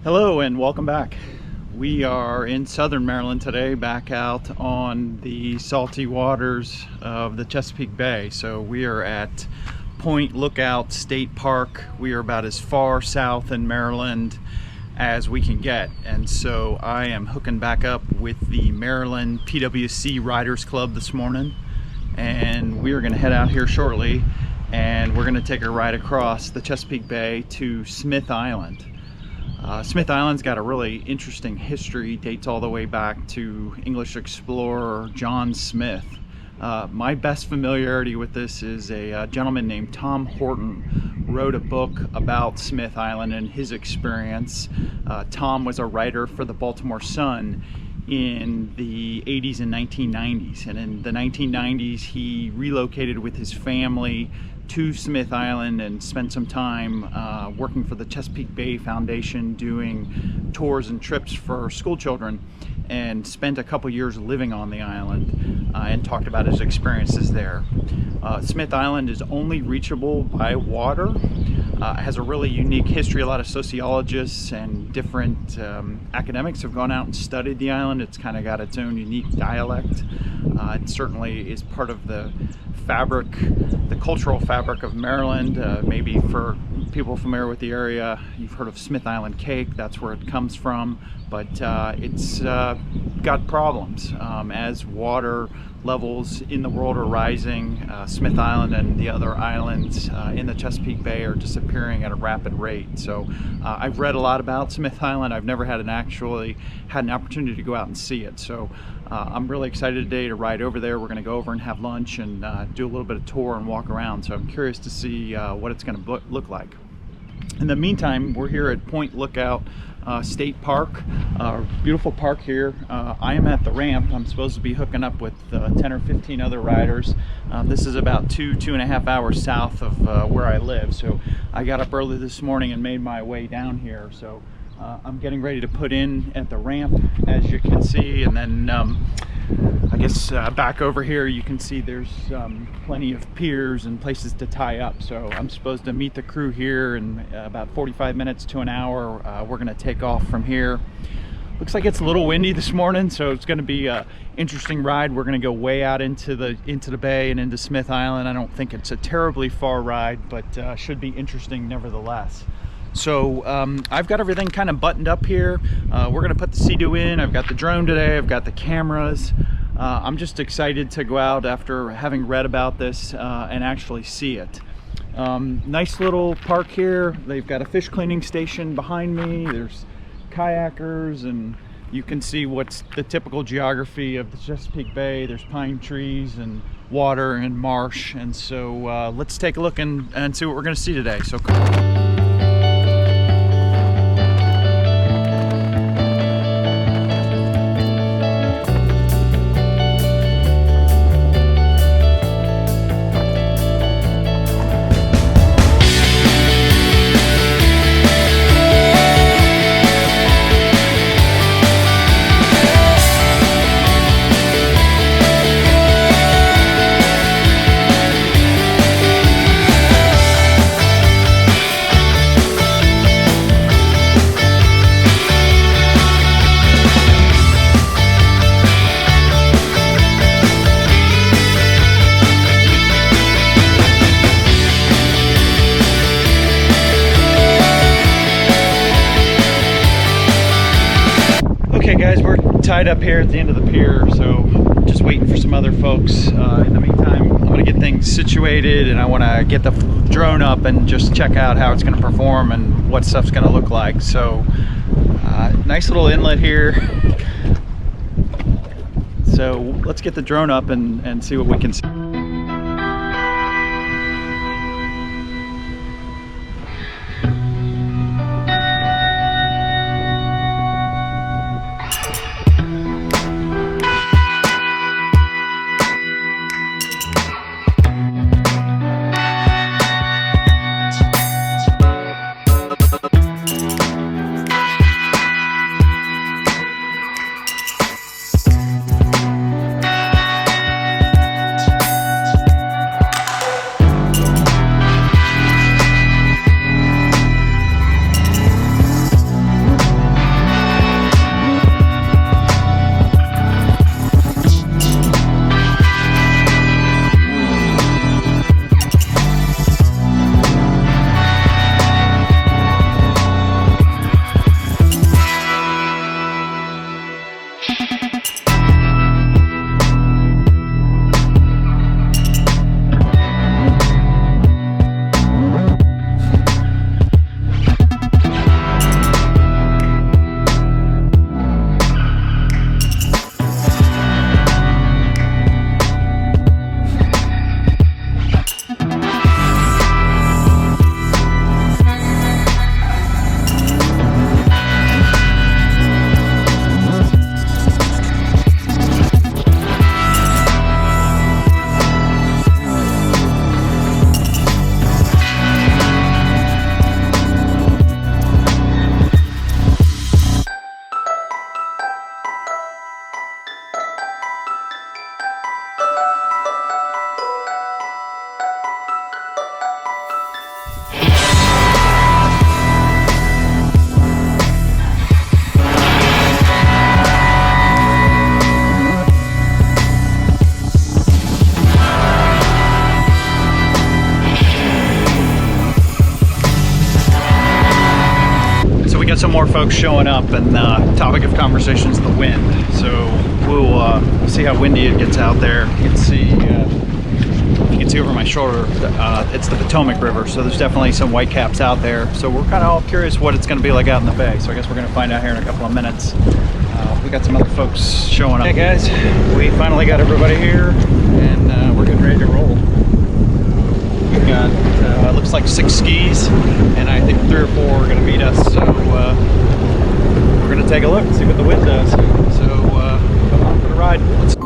Hello and welcome back. We are in southern Maryland today, back out on the salty waters of the Chesapeake Bay. So we are at Point Lookout State Park. We are about as far south in Maryland as we can get, and so I am hooking back up with the Maryland PWC Riders Club this morning, and we are going to head out here shortly, and we're going to take a ride across the Chesapeake Bay to Smith Island. Smith Island's got a really interesting history, dates all the way back to English explorer John Smith. My best familiarity with this is a gentleman named Tom Horton wrote a book about Smith Island and his experience. Tom was a writer for the Baltimore Sun in the 80s and 1990s, and in the 1990s he relocated with his family to Smith Island and spent some time working for the Chesapeake Bay Foundation, doing tours and trips for school children, and spent a couple years living on the island and talked about his experiences there. Smith Island is only reachable by water. It has a really unique history. A lot of sociologists and different academics have gone out and studied the island. It's kind of got its own unique dialect. It certainly is part of the fabric, the cultural fabric of Maryland. Maybe for people familiar with the area, you've heard of Smith Island cake. That's where it comes from, but it's got problems. As water levels in the world are rising, Smith Island and the other islands in the Chesapeake Bay are disappearing at a rapid rate. So I've read a lot about Smith Island. I've never had an opportunity to go out and see it. So I'm really excited today to ride over there. We're going to go over and have lunch and do a little bit of tour and walk around. So I'm curious to see what it's going to look like. In the meantime, we're here at Point Lookout State Park, beautiful park here. I am at the ramp. I'm supposed to be hooking up with 10 or 15 other riders. This is about 2.5 hours south of where I live. So I got up early this morning and made my way down here. So I'm getting ready to put in at the ramp, as you can see, and then I guess back over here you can see there's plenty of piers and places to tie up. So I'm supposed to meet the crew here in about 45 minutes to an hour. We're going to take off from here. Looks like it's a little windy this morning, so it's going to be an interesting ride. We're going to go way out into the bay and into Smith Island. I don't think it's a terribly far ride, but should be interesting nevertheless. So I've got everything kind of buttoned up here. We're going to put the Sea Doo in. I've got the drone today. I've got the cameras. I'm just excited to go out after having read about this and actually see it. Nice little park here. They've got a fish cleaning station behind me. There's kayakers, and you can see what's the typical geography of the Chesapeake Bay. There's pine trees and water and marsh. And so let's take a look and see what we're going to see today. So guys, we're tied up here at the end of the pier, so just waiting for some other folks. In the meantime, I'm going to get things situated, and I want to get the drone up and just check out how it's going to perform and what stuff's going to look like. So nice little inlet here. So let's get the drone up and see what we can see. got some more folks showing up, and topic of conversation is the wind. So we'll see how windy it gets out there. You can see, if you can see over my shoulder, it's the Potomac River. So there's definitely some whitecaps out there. So we're kind of all curious what it's going to be like out in the bay. So I guess we're going to find out here in a couple of minutes. We got some other folks showing up. Hey guys, we finally got everybody here, and we're getting ready to roll. We've got, looks like 6 skis, and I think 3 or 4 are going to meet us. So we're going to take a look and see what the wind does. So come on for the ride. Let's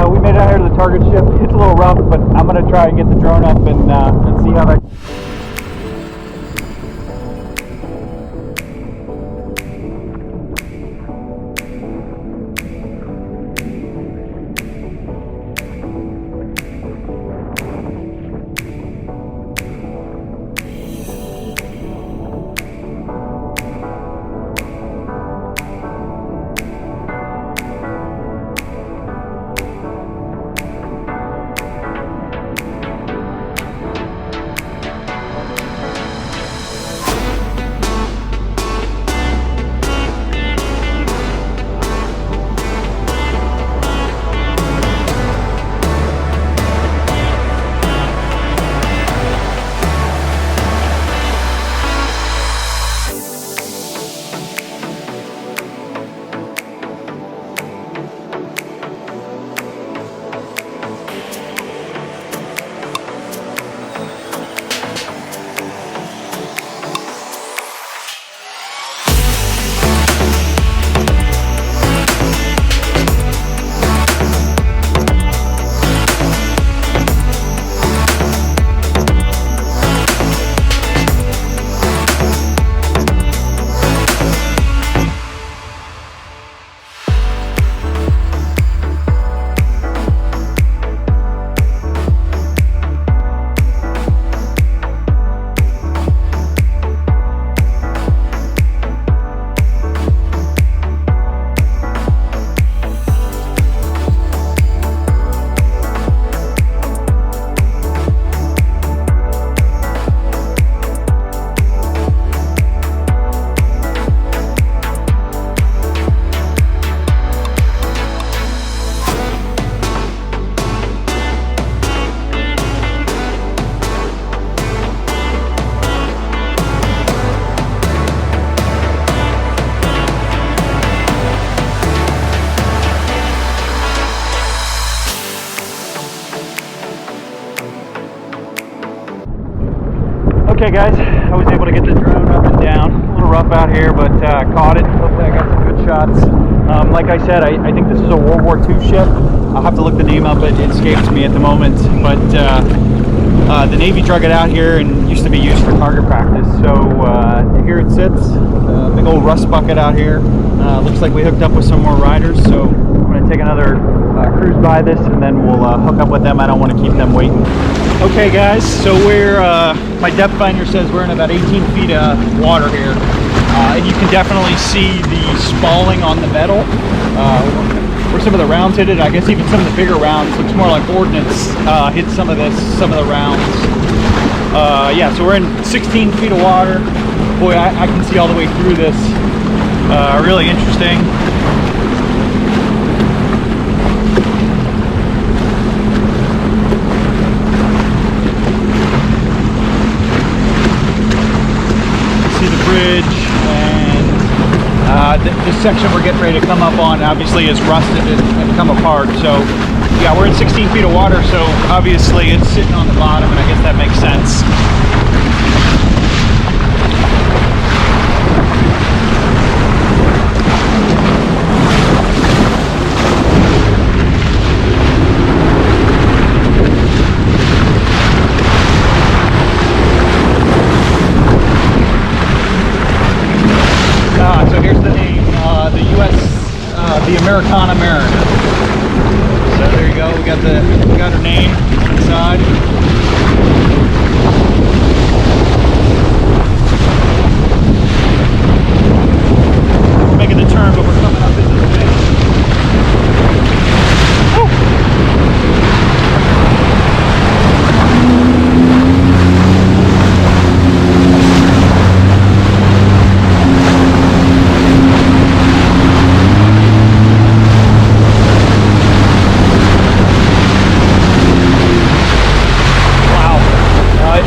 we made it out here to the target ship. It's a little rough, but I'm going to try and get the drone up and see how that... guys, I was able to get the drone up and down. A little rough out here, but caught it. Hopefully I got some good shots. Like I said, I think this is a World War II ship. I'll have to look the name up, it escapes me at the moment. But the Navy drug it out here and used to be used for target practice. So here it sits, big old rust bucket out here. Looks like we hooked up with some more riders, so I'm going to take another cruise by this and then we'll hook up with them. I don't want to keep them waiting. Okay guys, so we're, my depth finder says we're in about 18 feet of water here. And you can definitely see the spalling on the metal. Where some of the rounds hit it, I guess even some of the bigger rounds, looks more like ordnance hit some of the rounds. Yeah, so we're in 16 feet of water. Boy, I can see all the way through this. Really interesting. See the bridge, and this section we're getting ready to come up on obviously is rusted and come apart. So yeah, we're in 16 feet of water, so obviously it's sitting on the bottom, and I guess that makes sense. So here's the name, the U.S., the Americana Mariner. So there you go, we got her name on the side. We're making the turn, but we're coming up into the bay.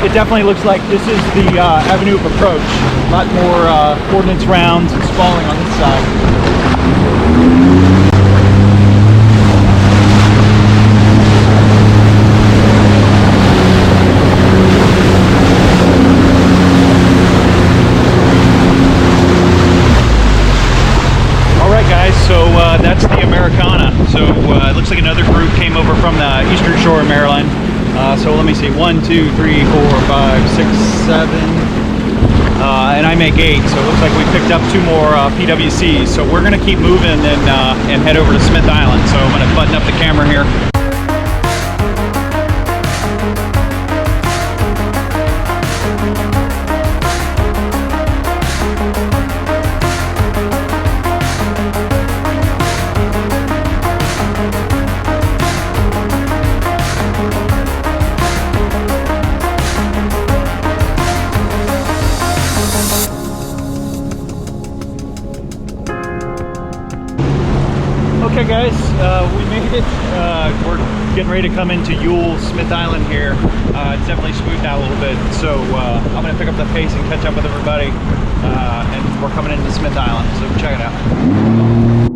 It definitely looks like this is the avenue of approach. A lot more ordnance rounds and spalling on this side. Alright guys, so that's the Americana. So it looks like another group came over from the eastern shore of Maryland. So let me see, 1, 2, 3, 4, 5, 6, 7, and I make 8. So it looks like we picked up 2 more PWCs. So we're going to keep moving and head over to Smith Island. So I'm going to button up the camera here. Okay guys, we made it. We're getting ready to come into Ewell, Smith Island here. It's definitely smoothed out a little bit, so I'm going to pick up the pace and catch up with everybody, and we're coming into Smith Island, so check it out.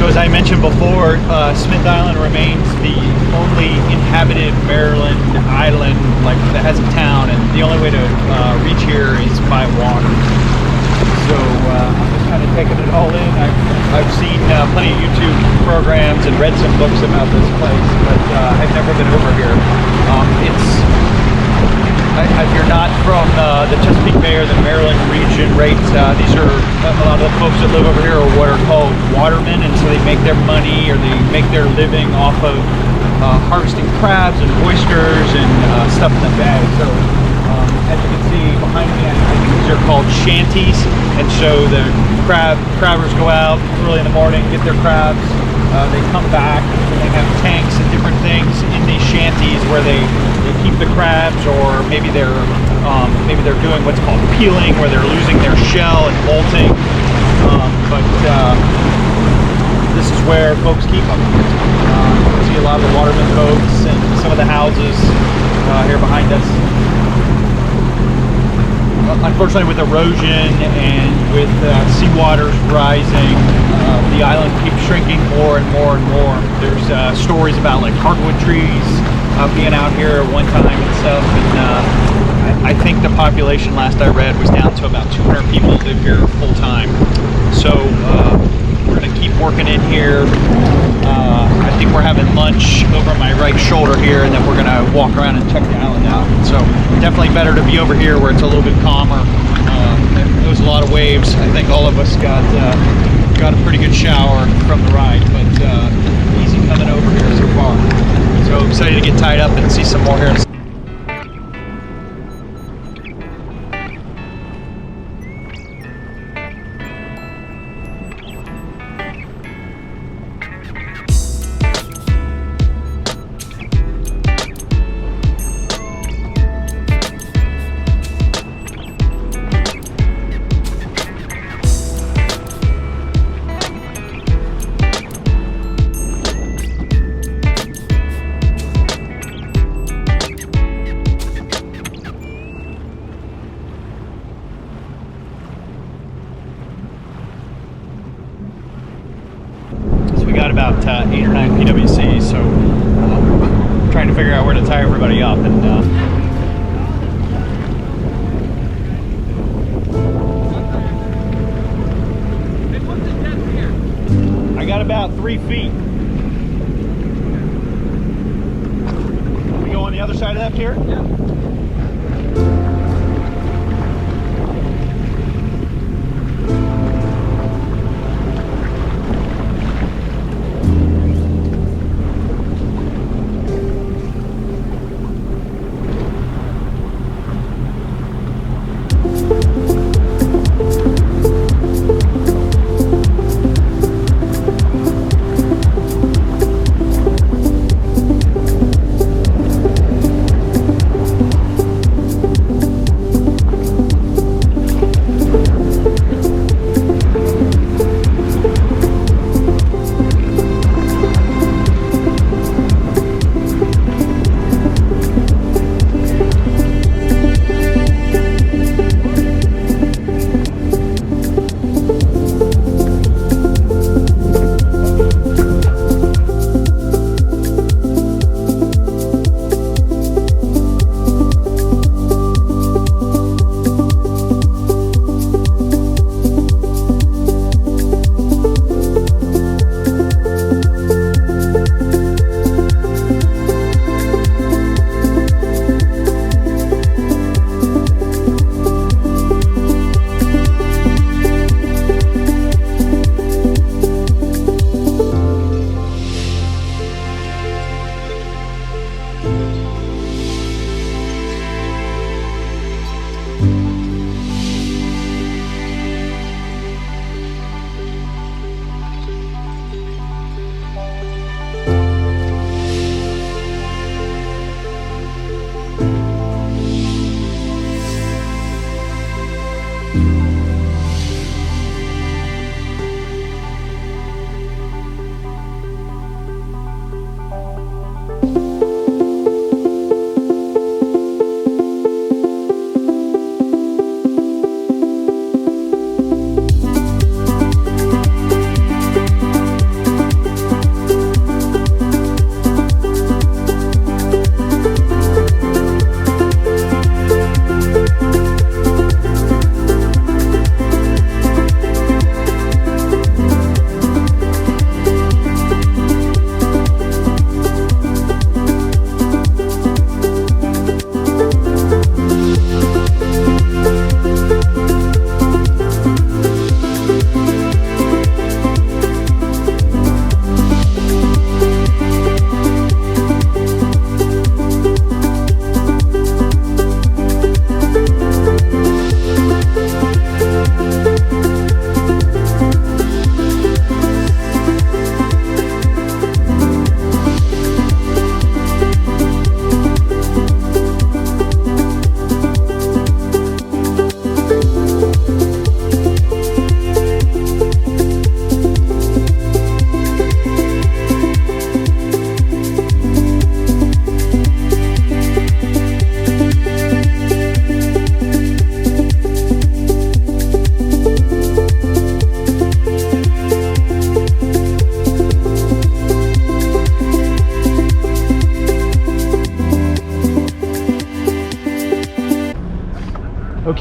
As I mentioned before, Smith Island remains the only inhabited Maryland island that has a town, and the only way to reach here is by water. So I'm just kind of taking it all in. I've seen plenty of YouTube programs and read some books about this place, but I've never been over here. If you're not from the Chesapeake Bay or the Maryland region, right, these are a lot of the folks that live over here are what are called watermen, and so they make their money or they make their living off of harvesting crabs and oysters and stuff in the bay. So as you can see behind me, I think these are called shanties, and so the crabbers go out early in the morning, get their crabs, they come back, and they have tanks and different different things in these shanties where they keep the crabs, or maybe they're doing what's called peeling, where they're losing their shell and molting. But this is where folks keep them. You see a lot of the waterman boats and some of the houses here behind us. Unfortunately, with erosion and with seawaters rising, the island keeps shrinking more and more and more. There's stories about like hardwood trees being out here at one time and stuff, and I think the population last I read was down to about 200 people live here full time. So we're going to keep working in here. I think we're having lunch over my right shoulder here, and then we're going to walk around and check the island out. So definitely better to be over here where it's a little bit calmer. There was a lot of waves. I think all of us got a pretty good shower from the ride, but easy coming over here so far. So excited to get tied up and see some more here. Got about 8 or 9 PWCs, so trying to figure out where to tie everybody up. And I got about 3 feet. We go on the other side of that pier? Yeah.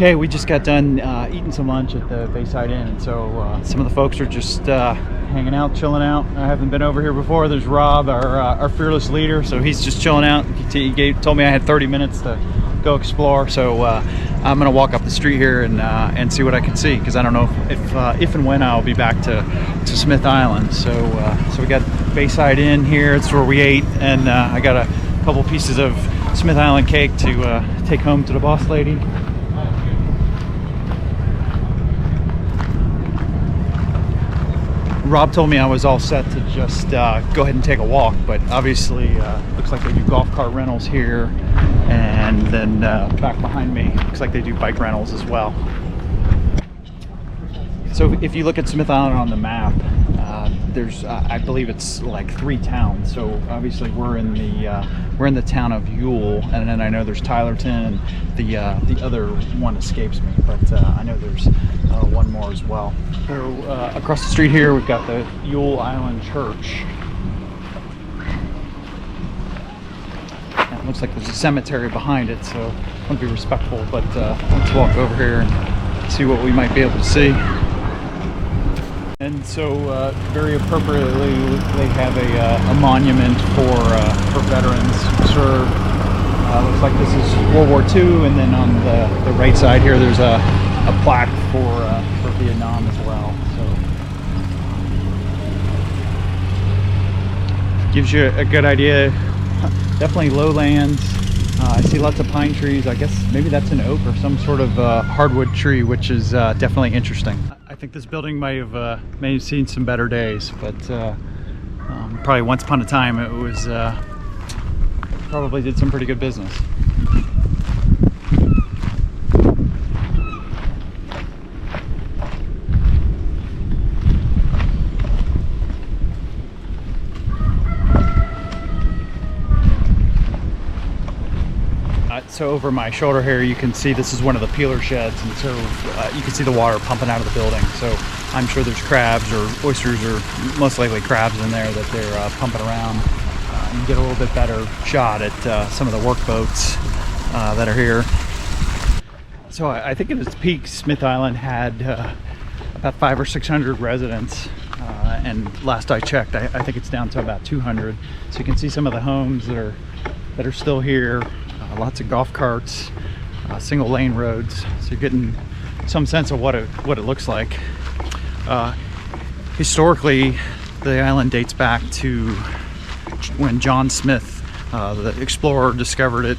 Okay, we just got done eating some lunch at the Bayside Inn, and so some of the folks are just hanging out, chilling out. I haven't been over here before. There's Rob, our fearless leader, so he's just chilling out. He told me I had 30 minutes to go explore, so I'm gonna walk up the street here and see what I can see, because I don't know if and when I'll be back to Smith Island. So we got Bayside Inn here. It's where we ate, and I got a couple pieces of Smith Island cake to take home to the boss lady. Rob told me I was all set to just go ahead and take a walk, but obviously looks like they do golf cart rentals here, and then back behind me looks like they do bike rentals as well. So if you look at Smith Island on the map, there's I believe it's like 3 towns. So obviously we're in the town of Ewell, and then I know there's Tylerton, and the other one escapes me, but I know there's one more as well. So across the street here we've got the Ewell Island Church. And it looks like there's a cemetery behind it, so I want to be respectful, but let's walk over here and see what we might be able to see. And so, very appropriately, they have a monument for veterans who served. Looks like this is World War II, and then on the right side here, there's a plaque for Vietnam as well. So, gives you a good idea. Definitely lowlands. I see lots of pine trees. I guess maybe that's an oak or some sort of hardwood tree, which is definitely interesting. I think this building may have seen some better days, but probably once upon a time it was probably did some pretty good business. So over my shoulder here, you can see this is one of the peeler sheds, and so you can see the water pumping out of the building. So I'm sure there's crabs or oysters, or most likely crabs in there that they're pumping around. You get a little bit better shot at some of the work boats that are here. So I think at its peak, Smith Island had about 500 or 600 residents, and last I checked, I think it's down to about 200. So you can see some of the homes that are still here. Lots of golf carts, single lane roads, so you're getting some sense of what it looks like. Historically, the island dates back to when John Smith, the explorer, discovered it,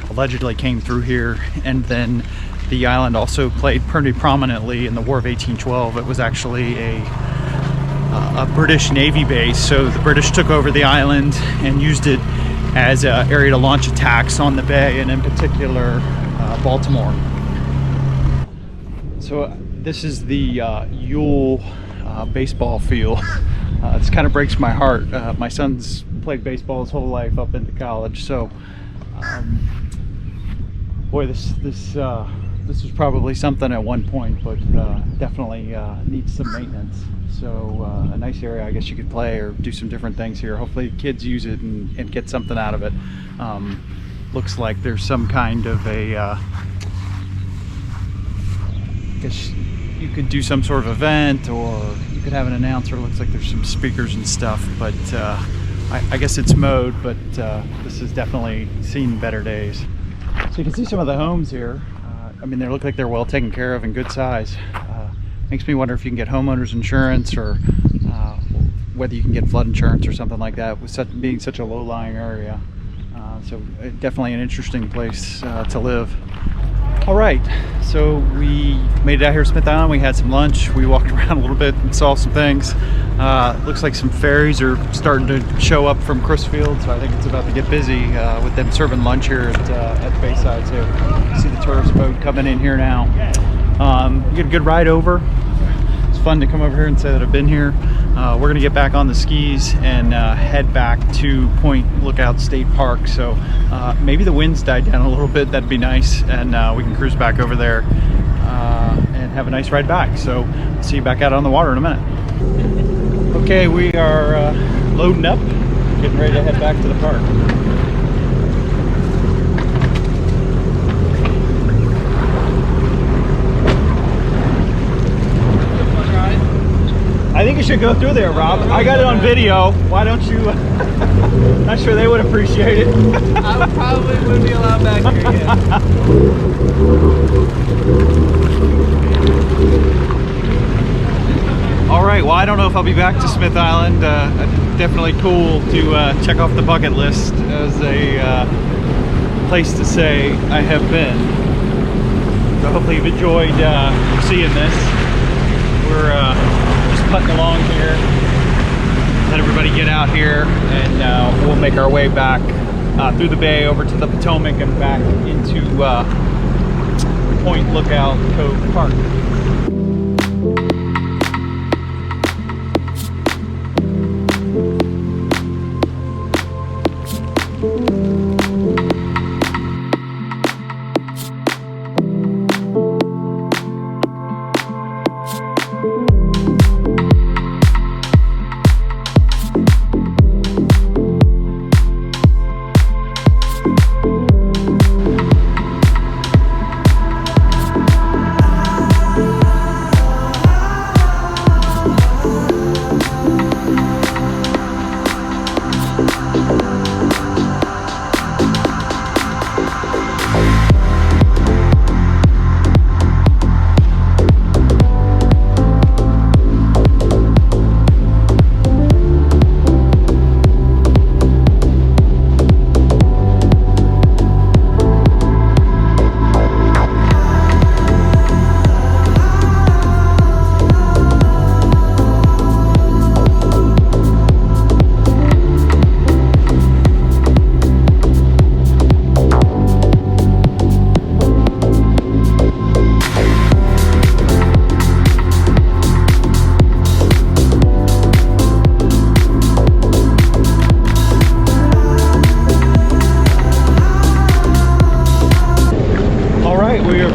allegedly came through here, and then the island also played pretty prominently in the War of 1812. It was actually a British Navy base, so the British took over the island and used it as an area to launch attacks on the bay, and in particular Baltimore. So this is the Ewell baseball field. This kind of breaks my heart. My son's played baseball his whole life up into college, so boy, this was probably something at one point, but definitely needs some maintenance. So a nice area, I guess you could play or do some different things here. Hopefully kids use it and get something out of it. Looks like there's some kind of a, I guess you could do some sort of event, or you could have an announcer. It looks like there's some speakers and stuff, but I guess it's mowed, but this has definitely seen better days. So you can see some of the homes here. I mean, they look like they're well taken care of and good size. Makes me wonder if you can get homeowners insurance, or whether you can get flood insurance or something like that, with being such a low-lying area. So definitely an interesting place to live. All right, so we made it out here to Smith Island. We had some lunch. We walked around a little bit and saw some things. Looks like some ferries are starting to show up from Crisfield, so I think it's about to get busy with them serving lunch here at Bayside. So you see the tourist boat coming in here now. You get a good ride over. It's fun to come over here and say that I've been here. We're gonna get back on the skis and head back to Point Lookout State Park. So maybe the winds died down a little bit. That'd be nice, and we can cruise back over there and have a nice ride back. So see you back out on the water in a minute. Okay, we are loading up, getting ready to head back to the park. you should go through there, Rob. I got it on video. Why don't you? Not sure they would appreciate it. I probably wouldn't be allowed back here yet. All right, well, I don't know if I'll be back to Smith Island. Definitely cool to check off the bucket list as a place to say I have been. So hopefully you've enjoyed seeing this. We're just putting along here. Let everybody get out here, and we'll make our way back through the bay over to the Potomac and back into Point Lookout Cove Park.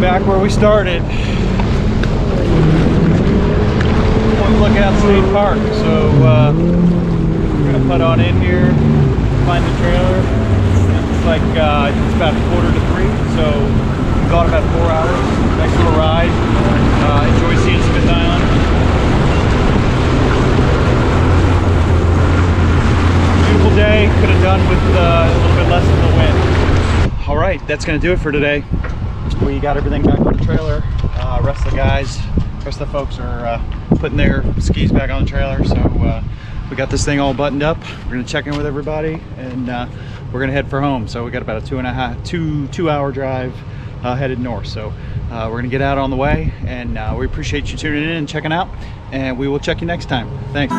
Back where we started, Point Lookout State Park. So we're gonna put on in here, find the trailer. It's like it's about 2:45, so we've got about 4 hours. Nice little ride. Enjoy seeing Smith Island. Beautiful day. Could have done with a little bit less of the wind. All right, that's gonna do it for today. We got everything back on the trailer. Rest of the folks are putting their skis back on the trailer. So we got this thing all buttoned up. We're gonna check in with everybody, and we're gonna head for home. So we got about a 2-hour drive headed north. So we're gonna get out on the way, and we appreciate you tuning in and checking out. And we will check you next time. Thanks.